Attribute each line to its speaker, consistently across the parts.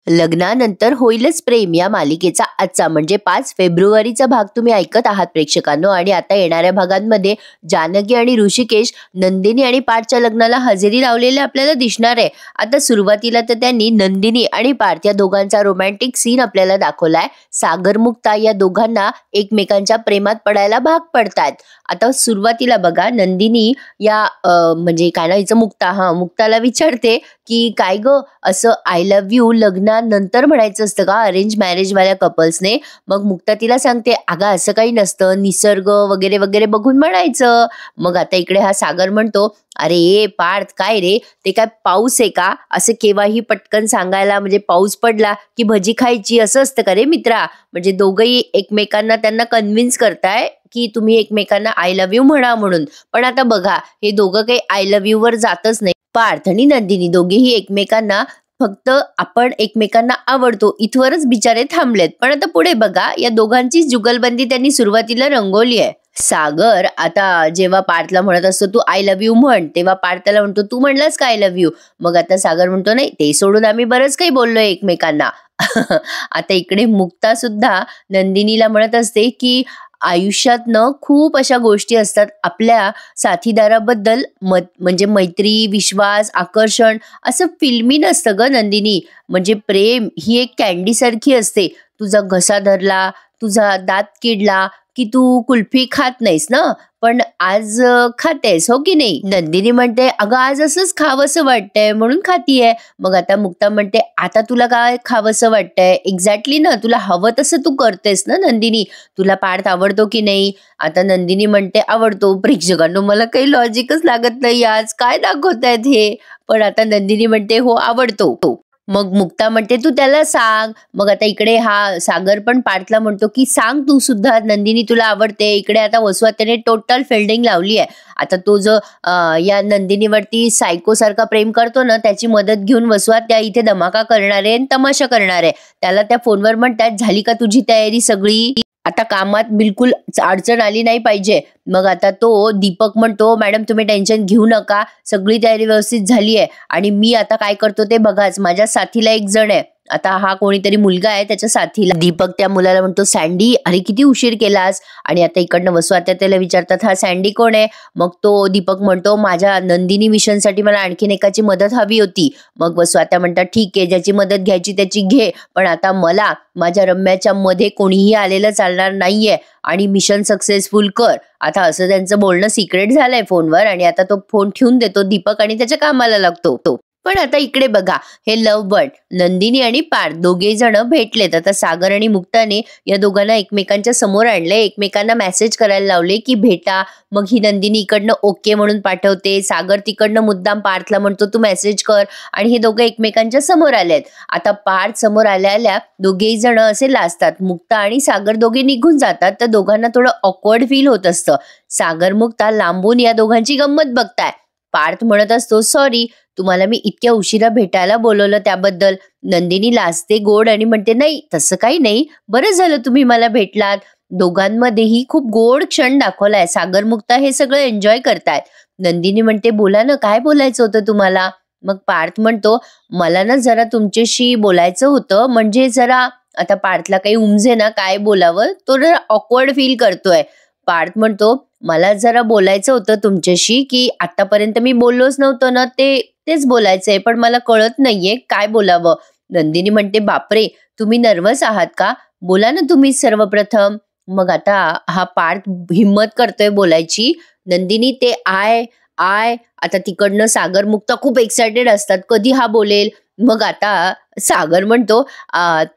Speaker 1: लग्नानंतर होईलच प्रेम या मालिकेचा आजचा म्हणजे 5 फेब्रुवारीचा भाग तुम्ही ऐकत आहात प्रेक्षकांनो. आणि आता येणाऱ्या भागांमध्ये जानकी आणि ऋषिकेश नंदिनी आणि पार्थच्या लग्नाला हजेरी लावलेले आपल्याला दिसणार आहे. आता सुरुवातीला तर त्यांनी नंदिनी आणि पार्थ या दोघांचा रोमॅन्टिक सीन आपल्याला दाखवलाय. सागर मुक्ता या दोघांना एकमेकांच्या प्रेमात पडायला भाग पडतात. आता सुरुवातीला बघा नंदिनी या म्हणजे काय ना हिचं मुक्ताला विचारते की काय ग असं आय लव्ह यू लग्नानंतर म्हणायचं असतं का अरेंज मॅरेज वाल्या कपल्सने. मग मुक्ता तिला सांगते अगं असं काही नसतं, निसर्ग वगैरे वगैरे बघून म्हणायचं. मग आता इकडे हा सागर म्हणतो अरे पार्थ काय रे ते काय पाऊस आहे का असं केव्हाही पटकन सांगायला, म्हणजे पाऊस पडला की भजी खायची असं असतं का रे मित्रा. म्हणजे दोघंही एकमेकांना त्यांना कन्व्हिन्स करताय की तुम्ही एकमेकांना आय लव्ह यू म्हणा म्हणून. पण आता बघा हे दोघं काही आय लव्ह यू वर जातच नाही. पार्थ आणि नंदिनी दोघेही एकमेकांना फक्त आपण एकमेकांना आवडतो इथवरच बिचारे थांबलेत. पण आता पुढे बघा या दोघांची जुगलबंदी त्यांनी सुरुवातीला रंगवली आहे. सागर आता जेव्हा पार्थला म्हणत असतो तू आय लव्ह यू म्हण, तेव्हा पार्थ त्याला म्हणतो तू म्हणलास का आय लव्ह यू. मग आता सागर म्हणतो नाही ते सोडून आम्ही बरंच काही बोललोय एकमेकांना. आता इकडे मुक्ता सुद्धा नंदिनीला म्हणत असते की आयुष्यातनं खूप अशा गोष्टी असतात आपल्या साथीदाराबद्दल म्हणजे मैत्री, विश्वास, आकर्षण असं फिल्मी नसतं ग नंदिनी. म्हणजे प्रेम ही एक कॅन्डी सारखी असते. तुझा घसा धरला, तुझा दात किडला की तू कुल्फी खात नाहीस ना, पण आज खातेस हो की नाही. नंदिनी म्हणते अगं आज असंच खावंसं वाटतंय म्हणून खातीये. मग आता मुक्ता म्हणते आता तुला काय खावंसं वाटतंय एक्झॅक्टली ना, तुला हवं तसं तू करतेस ना नंदिनी. तुला पार्थ आवडतो की नाही. आता नंदिनी म्हणते आवडतो. प्रेक्षकांनो मला काही लॉजिकच लागत नाही आज काय दाखवतायत हे. पण आता नंदिनी म्हणते हो आवडतो. मग मुक्ता म्हणते तू त्याला सांग. मग आता इकडे हा सागर पण पार्थला म्हणतो की सांग तू सुद्धा नंदिनी तुला आवडते. इकडे आता वसुआत्याने टोटल फिल्डिंग लावली आहे. आता तो जो या नंदिनीवरती सायको सारखा प्रेम करतो ना त्याची मदत घेऊन वसुआत्या इथे धमाका करणार आहे, तमाशा करणार आहे. त्याला त्या फोनवर म्हणतात झाली का तुझी तयारी सगळी, आता कामात बिलकुल अडचण आली नाही पाहिजे. मग आता तो दीपक म्हणतो मॅडम तुम्ही टेन्शन घेऊ नका, सगळी तयारी व्यवस्थित झाली आहे आणि मी आता काय करतो ते बघाच. माझ्या साथीला एक जण आहे, आता हा कोणीतरी मुलगा आहे त्याच्या साथीला. दीपक त्या मुलाला म्हणतो सँडी अरे किती उशीर केलास. आणि आता इकडनं वसुआत्या त्याला विचारतात हा सँडी कोण आहे. मग तो दीपक म्हणतो माझ्या नंदिनी मिशनसाठी मला आणखीन एकाची मदत हवी होती. मग वसुआत्या म्हणतात ठीक आहे ज्याची मदत घ्यायची त्याची घे, पण आता मला माझ्या रम्याच्या मध्ये कोणीही आलेलं चालणार नाहीये आणि मिशन सक्सेसफुल कर. आता असं त्यांचं बोलणं सिक्रेट झालंय फोनवर आणि आता तो फोन ठेवून देतो दीपक आणि त्याच्या कामाला लागतो. पण आता इकडे बघा हे लव्ह बर्ड नंदिनी आणि पार्थ दोघे जण भेटलेत. आता सागर आणि मुक्ताने या दोघांना एकमेकांच्या समोर आणले, एकमेकांना मेसेज करायला लावले की भेटा. मग ही नंदिनी इकडनं ओके म्हणून पाठवते, सागर तिकडनं मुद्दाम पार्थला म्हणतो तू मेसेज कर आणि हे दोघे एकमेकांच्या समोर आलेत. आता पार्थ समोर आल्या दोघेही जण असे लाजतात. मुक्ता आणि सागर दोघे निघून जातात तर दोघांना थोडं ऑकवर्ड फील होत असतं. सागर मुक्ता लांबून या दोघांची गंमत बघताय. पार्थ म्हणत असतो सॉरी तुम्हाला मी इतक्या उशिरा भेटायला बोलवलं त्याबद्दल. नंदिनी लाजते गोड आणि म्हणते नाही तसं काही नाही, बरं झालं तुम्ही मला भेटलात. दोघांमध्येही खूप गोड क्षण दाखवलाय. सागर मुक्ता हे सगळं एन्जॉय करतायत. नंदिनी म्हणते बोला ना काय बोलायचं होतं तुम्हाला. मग पार्थ म्हणतो मला ना जरा तुमच्याशी बोलायचं होतं, म्हणजे जरा आता पार्थला काही उमजे ना काय बोलावं, तो जरा ऑकवर्ड फील करतोय. पार्थ म्हणतो मला जरा बोलायचं होतं तुमच्याशी की आतापर्यंत मी बोललोच नव्हतं ना, तेच बोलायचंय पण मला कळत नाहीये काय बोलावं. नंदिनी म्हणते बापरे तुम्ही नर्वस आहात का, बोला ना तुम्ही सर्वप्रथम. मग आता हा पार्थ हिम्मत करतोय बोलायची. नंदिनी ते आय आता तिकडनं सागर मुक्ता खूप एक्सायटेड असतात कधी हा बोलेल. मग आता सागर म्हणतो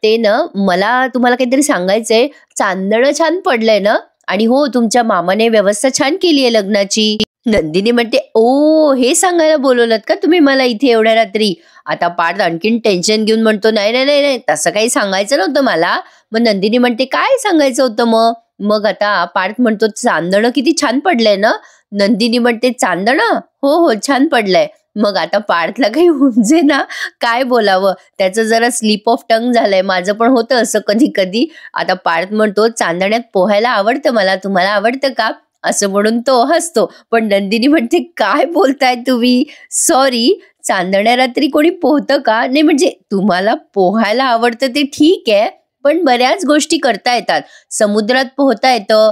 Speaker 1: ते ना मला तुम्हाला काहीतरी सांगायचंय, चांदणं छान पडलंय ना आणि हो तुमच्या मामाने व्यवस्था छान केली आहे लग्नाची. नंदिनी म्हणते ओ हे सांगायला बोलवलं का तुम्ही मला इथे एवढ्या रात्री. आता पार्थ आणखीन टेन्शन घेऊन म्हणतो नाही नाही नाही नाही तसं काही सांगायचं नव्हतं मला. मग नंदिनी म्हणते काय सांगायचं होतं मग. मग आता पार्थ म्हणतो चांदणं किती छान पडलंय ना. नंदिनी म्हणते चांदणं हो हो छान पडलंय. मग आता पार्थला काही उमजे ना काय बोलावं, त्याचं जरा स्लिप ऑफ टंग झालंय. माझं पण होतं असं कधी कधी. आता पार्थ म्हणतो चांदण्यात पोहायला आवडतं मला, तुम्हाला आवडतं का असं म्हणून तो हसतो. पण नंदिनी म्हणते काय बोलताय तुम्ही, सॉरी चांदण्या रात्री कोणी पोहतं का? नाही म्हणजे तुम्हाला पोहायला आवडतं ते ठीक आहे, पण बऱ्याच गोष्टी करता येतात. समुद्रात पोहता येतं,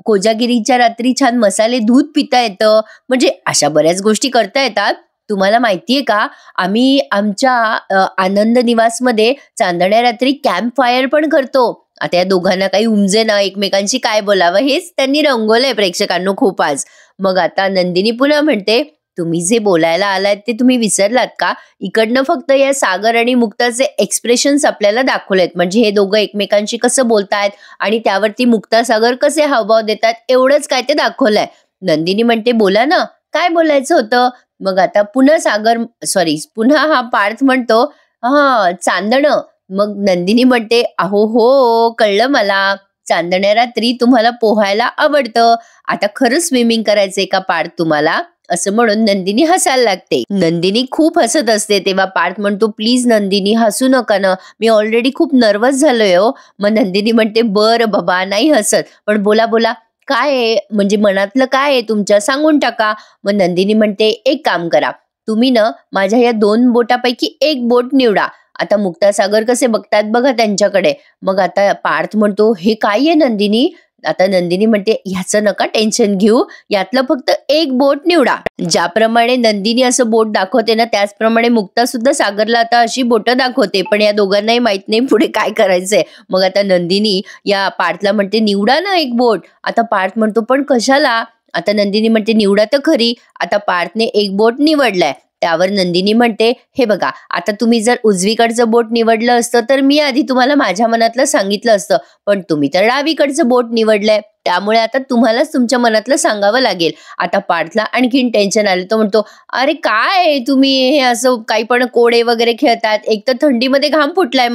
Speaker 1: कोजागिरीच्या रात्री छान मसाले दूध पिता येतं, म्हणजे अशा बऱ्याच गोष्टी करता येतात. तुम्हाला माहितीये का, आम्ही आमच्या आनंद निवासमध्ये चांदण्या रात्री कॅम्प फायर पण करतो. आता या दोघांना काही उमजेना, एकमेकांशी काय बोलावं हेच त्यांनी रंगवलंय प्रेक्षकांनो खूप आज. मग आता नंदिनी पुन्हा म्हणते, तुम्ही जे बोलायला आलात ते तुम्ही विसरलात का? इकडनं फक्त या सागर आणि मुक्ताचे एक्सप्रेशन्स आपल्याला दाखवलेत, म्हणजे हे दोघं एकमेकांशी कसं बोलतायत आणि त्यावरती मुक्ता सागर कसे हावभाव देतात एवढंच काय ते दाखवलंय. नंदिनी म्हणते, बोला ना, काय बोलायचं होतं? मग आता पुन्हा हा पार्थ म्हणतो, हा चांदणं. मग नंदिनी म्हणते, अहो हो कळलं मला, चांदण्या रात्री तुम्हाला पोहायला आवडतं. आता खरंच स्विमिंग करायचंय का पार्थ तुम्हाला? असं म्हणून नंदिनी हसायला लागते. नंदिनी खूप हसत असते तेव्हा पार्थ म्हणतो, प्लीज नंदिनी हसू नका ना, मी ऑलरेडी खूप नर्वस झालोय हो. मग नंदिनी म्हणते, बरं बाबा नाही हसत, पण बोला बोला, काय आहे म्हणजे मनातलं काय आहे तुमच्या, सांगून टाका. मग नंदिनी म्हणते, एक काम करा, तुम्ही ना माझ्या या 2 बोटापैकी एक बोट निवडा. आता मुक्ता सागर कसे बघतात बघा त्यांच्याकडे. मग आता पार्थ म्हणतो, हे काय आहे नंदिनी? आता नंदिनी म्हणते, ह्याचं नका टेन्शन घेऊ, यातलं फक्त एक बोट निवडा. ज्याप्रमाणे नंदिनी असं बोट दाखवते ना, त्याचप्रमाणे मुक्ता सुद्धा सागरला आता अशी बोटं दाखवते, पण या दोघांनाही माहित नाही पुढे काय करायचंय. मग आता नंदिनी या पार्थला म्हणते, निवडा ना एक बोट. आता पार्थ म्हणतो, पण कशाला? आता नंदिनी म्हणते, निवडा तर खरी. आता पार्थने एक बोट निवडलाय. त्यावर नंदिनी म्हणते, हे बघा, आता तुम्ही जर उजवीकडचं बोट निवडलं असतं तर मी आधी तुम्हाला माझ्या मनातलं सांगितलं असतं, पण तुम्ही तर डावीकडचं बोट निवडलंय, त्यामुळे आता तुम्हालाच तुमच्या मनातलं सांगावं लागेल. आता पार्थला आणखीन टेन्शन आलं. तो म्हणतो, अरे काय तुम्ही हे असं काही पण कोडे वगैरे खेळतात, एक तर थंडीमध्ये घाम फुटलाय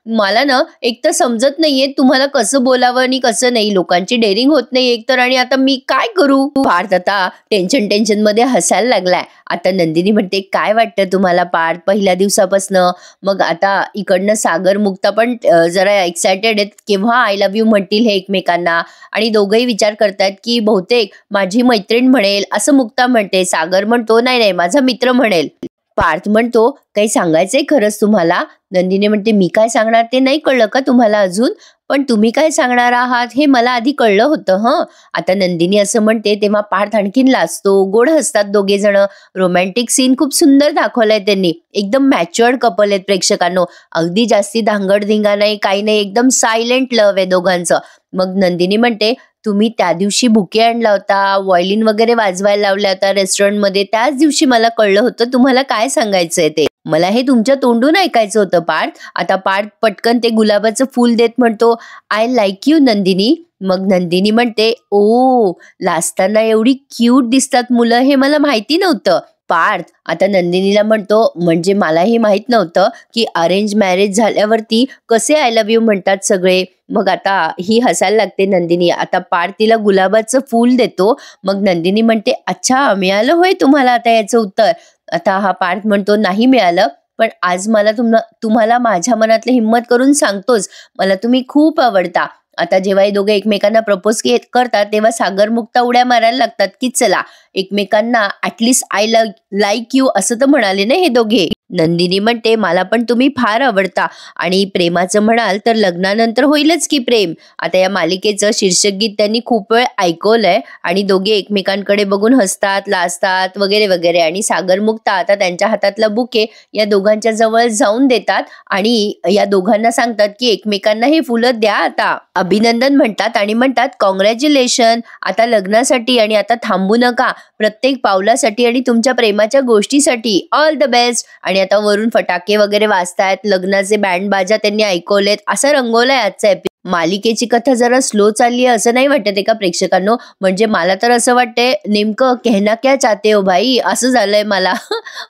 Speaker 1: मला ना एक तर समजत नाहीये तुम्हाला कसं बोलावं आणि कसं नाही. लोकांची डेअरिंग होत नाही एकतर, आणि आता मी काय करू? पार्थ आता टेन्शन मध्ये हसायला लागलाय. आता नंदिनी म्हणते, काय वाटतं तुम्हाला पार्थ पहिल्या दिवसापासनं? मग आता इकडनं सागर मुक्ता पण जरा एक्सायटेड आहेत, केव्हा आय लव्ह यू म्हणतील हे एकमेकांना, आणि दोघंही विचार करतात की बहुतेक माझी मैत्रीण म्हणेल असं मुक्ता म्हणते. सागर म्हणतो, नाही नाही माझा मित्र म्हणेल. पार्थ म्हणतो, काही सांगायचंय खरंच तुम्हाला? नंदिनी म्हणते, मी काय सांगणार ते नाही कळलं का तुम्हाला अजून? पण तुम्ही काय सांगणार आहात हे मला आधी कळलं होतं. आता नंदिनी असं म्हणते तेव्हा पार्थ आणखीन लाजतो. गोड हसतात दोघे जण. रोमॅन्टिक सीन खूप सुंदर दाखवलाय त्यांनी. एकदम मॅच्युअर्ड कपल आहेत प्रेक्षकांनो. अगदी जास्ती धांगडधिंगा नाही, काही नाही, एकदम सायलेंट लव्ह आहे दोघांचं. मग नंदिनी म्हणते, तुम्ही त्या दिवशी बुके आणला होता, व्हायलिन वगैरे वाजवायला लावला होता रेस्टॉरंटमध्ये, त्याच दिवशी मला कळलं होतं तुम्हाला काय सांगायचंय ते. मला हे तुमच्या तोंडून ऐकायचं होतं पार्थ. आता पार्थ पटकन ते गुलाबाचं फूल देत म्हणतो, आय लाईक यू नंदिनी. मग नंदिनी म्हणते, ओ लाजताना एवढी क्यूट दिसतात मुलं, हे मला माहिती नव्हतं. पार्थ आता नंदिनीला म्हणतो, म्हणजे मलाही माहित नव्हतं की अरेंज मॅरेज झाल्यावरती कसे आय लव्ह यू म्हणतात सगळे. मग आता ही हसायला लागते नंदिनी. आता पार्थ तिला गुलाबाचं फूल देतो. मग नंदिनी म्हणते, अच्छा मिळालं होय तुम्हाला आता याचं उत्तर? आता हा पार्थ म्हणतो, नाही मिळालं, पण आज मला तुम्हाला माझ्या मनातलं हिम्मत करून सांगतोच, मला तुम्ही खूप आवडता. आता जेव्हा हे दोघे एकमेकांना प्रपोज करतात तेव्हा सागर मुक्ता उड्या मारायला लागतात की चला एकमेकांना ऍटलिस्ट आय लाईक यू असं तर म्हणाले ना हे दोघे. नंदिनी म्हणते, मला पण तुम्ही फार आवडता, आणि प्रेमाचं म्हणाल तर लग्नानंतर होईलच की प्रेम. आता या मालिकेचं शीर्षक गीत त्यांनी खूप वेळ ऐकवलंय, आणि दोघे एकमेकांकडे बघून हसतात, लाजतात वगैरे वगैरे. आणि सागर मुक्ता आता त्यांच्या हातातला बुके या दोघांच्या जवळ जाऊन देतात आणि या दोघांना सांगतात की एकमेकांना हे फुलं द्या, आता अभिनंदन म्हणतात आणि म्हणतात कॉंग्रॅच्युलेशन आता लग्नासाठी, आणि आता थांबू नका, प्रत्येक पावलासाठी आणि तुमच्या प्रेमाच्या गोष्टीसाठी ऑल द बेस्ट. आणि आता वरून फटाके वगैरे वाजतायत, लग्नाचे बँड बाजा त्यांनी ऐकवलेत. असं रंगवलंय आजचा एपिसोड. मालिकेची कथा जरा स्लो चालली आहे असं नाही वाटत का प्रेक्षकांनो? म्हणजे मला तर असं वाटतंय नेमकं कहना क्या चाहते हो भाई असं झालंय मला.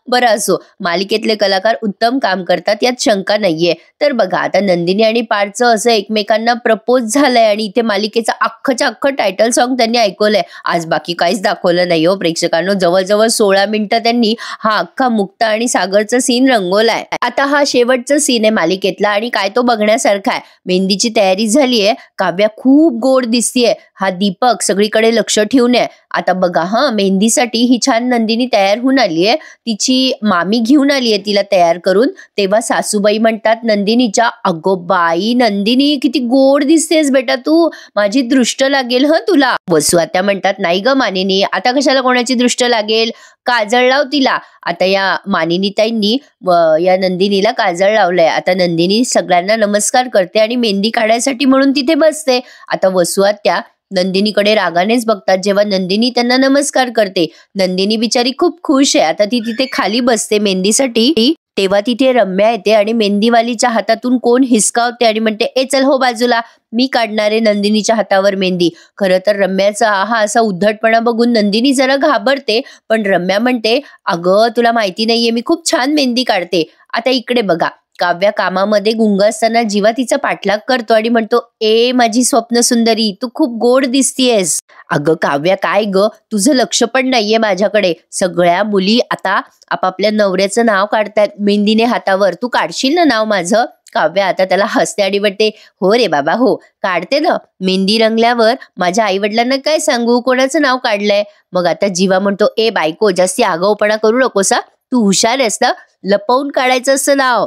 Speaker 1: बरं असो, मालिकेतले कलाकार उत्तम काम करतात यात शंका नाहीये. तर बघा आता नंदिनी आणि पार्थचं असं एकमेकांना प्रपोज झालंय, आणि इथे मालिकेचं अख्खं टायटल सॉन्ग त्यांनी ऐकवलंय. आज बाकी काहीच दाखवलं नाही हो प्रेक्षकांनो. जवळजवळ 16 मिनिटं त्यांनी हा अख्खा मुक्ता आणि सागरचं सीन रंगवलाय. आता हा शेवटचा सीन आहे मालिकेतला, आणि काय तो बघण्यासारखा आहे. मेहंदीची तयारी झालीये. काव्या खूप गोड दिसतीये. हा दीपक सगळीकडे लक्ष ठेवून आहे. आता बघा हा, मेहंदीसाठी ही छान नंदिनी तयार होऊन आली आहे. तिची मामी घेऊन आली आहे तिला तयार करून. तेव्हा सासूबाई म्हणतात नंदिनीच्या, अगो बाई नंदिनी किती गोड दिसतेस बेटा तू, माझी दृष्ट लागेल ह तुला. वसू आत्या म्हणतात नाही ग मानिनी, आता कशाला कोणाची दृष्ट लागेल, काजळ लाव तिला. आता या मानिनी ताईंनी या नंदिनीला काजळ लावलंय. आता नंदिनी सगळ्यांना नमस्कार करते आणि मेहंदी काढायसाठी म्हणून तिथे बसते. आता वसू आत्या नंदिनीकडे रागानेच बघतात जेव्हा नंदिनी त्यांना नमस्कार करते. नंदिनी बिचारी खूप खुश आहे. आता ती तिथे खाली बसते मेहंदीसाठी. तेव्हा तिथे रम्या येते आणि मेहंदीवालीच्या हातातून कोण हिसकावते आणि म्हणते ए चल हो बाजूला, मी काढणारे नंदिनीच्या हातावर मेहंदी. खरं तर रम्याचा हा असा उद्धटपणा बघून नंदिनी जरा घाबरते, पण रम्या म्हणते अगं तुला माहिती नाहीये मी खूप छान मेहंदी काढते. आता इकडे बघा, काव्या कामामध्ये गुंग असताना जीवा तिचा पाठलाग करतो आणि म्हणतो ए माझी स्वप्न सुंदरी तू खूप गोड दिसतीयस. अगं काव्या काय ग, तुझं लक्ष पण नाहीये माझ्याकडे. सगळ्या मुली आता आपापल्या नवऱ्याचं नाव काढतायत मेहंदीने हातावर, तू काढशील ना नाव माझं. काव्या आता त्याला हसते आणि म्हणते हो रे बाबा हो काढते ना, मेहंदी रंगल्यावर माझ्या आई वडिलांना काय सांगू कोणाचं नाव काढलंय. मग आता जीवा म्हणतो ए बायको जास्ती आगाऊपणा करू नकोस, तू हुशार आहेस ना, लपवून काढायचं असं नाव.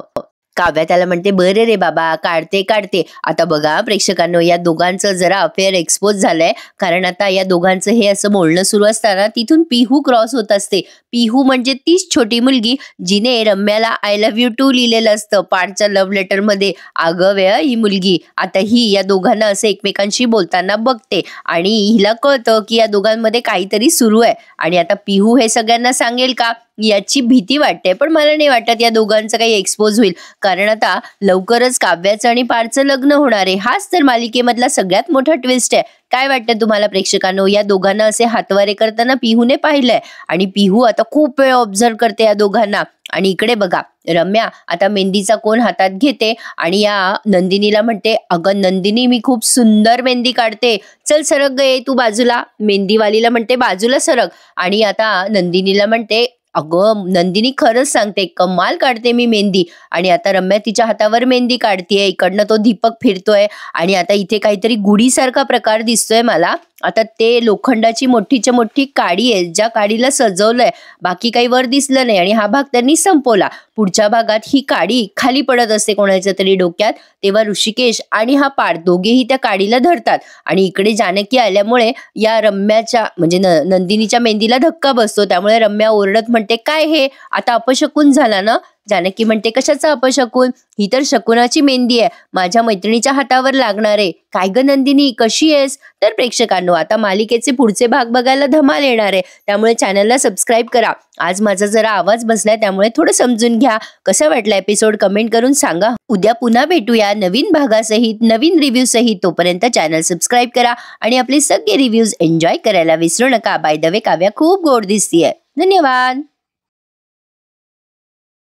Speaker 1: काव्या त्याला म्हणते बरे रे बाबा काढते काढते. आता बघा प्रेक्षकांनो, या दोघांचं जरा अफेअर एक्सपोज झालंय. कारण आता या दोघांचं हे असं बोलणं सुरू असताना तिथून पिहू क्रॉस होत असते. पिहू म्हणजे तीच छोटी मुलगी जिने रम्याला आय लव्ह यू टू लिहिलेलं असतं पाठच्या लव्ह लेटर मध्ये. अगं वेळ ही मुलगी. आता ही या दोघांना असं एकमेकांशी बोलताना बघते आणि हिला कळतं की या दोघांमध्ये काहीतरी सुरू आहे. आणि आता पिहू हे सगळ्यांना सांगेल का याची भीती वाटते, पण मला नाही वाटत या दोघांचं काही एक्सपोज होईल. कारण आता लवकरच काव्याचं आणि पारचं लग्न होणार आहे. हाच तर मालिकेमधला सगळ्यात मोठा ट्विस्ट आहे. काय वाटतं तुम्हाला प्रेक्षकांनो, या दोघांना असे हातवारे करताना पिहूने पाहिलंय आणि पिहू आता खूप वेळ ऑब्झर्व करते या दोघांना. आणि इकडे बघा, रम्या आता मेहंदीचा कोन हातात घेते आणि या नंदिनीला म्हणते अगं नंदिनी मी खूप सुंदर मेहंदी काढते, चल सरक गे तू बाजूला. मेहंदीवालीला म्हणते बाजूला सरक. आणि आता नंदिनीला म्हणते अगं नंदिनी खरंच सांगते कमाल काढते मी मेहंदी. आणि आता रम्या तिच्या हातावर मेहंदी काढतीये. इकडनं तो दीपक फिरतोय आणि आता इथे काहीतरी गुढीसारखा प्रकार दिसतोय मला. आता ते लोखंडाची मोठीच्या मोठी काडी आहे, ज्या काडीला सजवलंय, बाकी काही वर दिसलं नाही आणि हा भाग त्यांनी संपवला. पुढच्या भागात ही काडी खाली पडत असते कोणाच्या तरी डोक्यात. तेव्हा ऋषिकेश आणि हा पाड दोघेही त्या काडीला धरतात आणि इकडे जानकी आल्यामुळे या रम्याच्या म्हणजे नंदिनीच्या मेहंदीला धक्का बसतो. त्यामुळे रम्या ओरडत म्हणते काय हे आता अपशकुन झाला ना. जानकी म्हणते कशाचा अपशकुन, ही तर शकुनाची मेहंदी आहे, माझ्या मैत्रिणीच्या हातावर लागणार आहे. काय ग नंदिनी कशी आहेस. तर प्रेक्षकांनो, आता मालिकेचे पुढचे भाग बघायला धमाल येणार आहे, त्यामुळे चॅनलला सबस्क्राईब करा. आज माझा जरा आवाज बसलाय त्यामुळे थोडं समजून घ्या. कसा वाटला एपिसोड कमेंट करून सांगा. उद्या पुन्हा भेटूया नवीन भागासहित, नवीन रिव्ह्यू सहित. तोपर्यंत चॅनल सबस्क्राईब करा आणि आपले सगळे रिव्ह्यूज एन्जॉय करायला विसरू नका. बाय द वे काव्या खूप गोड दिसतीये. धन्यवाद.